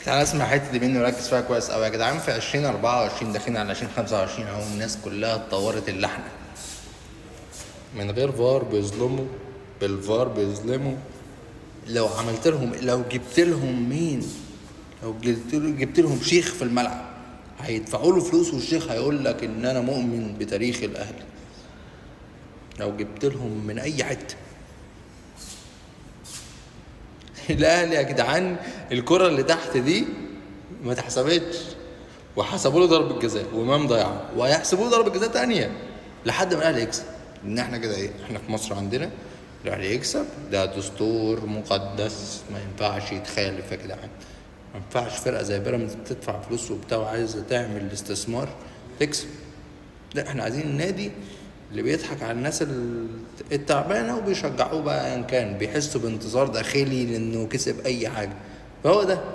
تعالى اسمع الحته دي مني وركز فيها كويس قوي يا جدعان. في 2024 داخلين على 2025 اهو، الناس كلها اتطورت اللحنه من غير فار بيظلموا، بالفار بيظلموا. لو عملت لهم، لو جبت لهم مين، لو جبت لهم شيخ في الملعب هيدفعوا له فلوس، والشيخ هيقول لك ان انا مؤمن بتاريخ الاهلي. لو جبت لهم من اي حته الاهلي يا جدعان، الكره اللي تحت دي ما اتحسبتش، وحسبوا له ضربه جزاء وامام ضيعها، وهيحسبوا له ضربه جزاء تانية لحد ما الاهلي يكسب. ان احنا كده ايه، احنا في مصر عندنا الاهلي يكسب ده دستور مقدس ما ينفعش يتخالف يا جدعان. ما ينفعش فرقه زي بيراميدز بتدفع فلوس وبتاع وعايزه تعمل استثمار تكسب. لا، احنا عايزين النادي اللي بيضحك على الناس التعبانه وبيشجعوه بقى، ان كان بيحسوا بانتصار داخلي لانه كسب اي حاجه، فهو ده.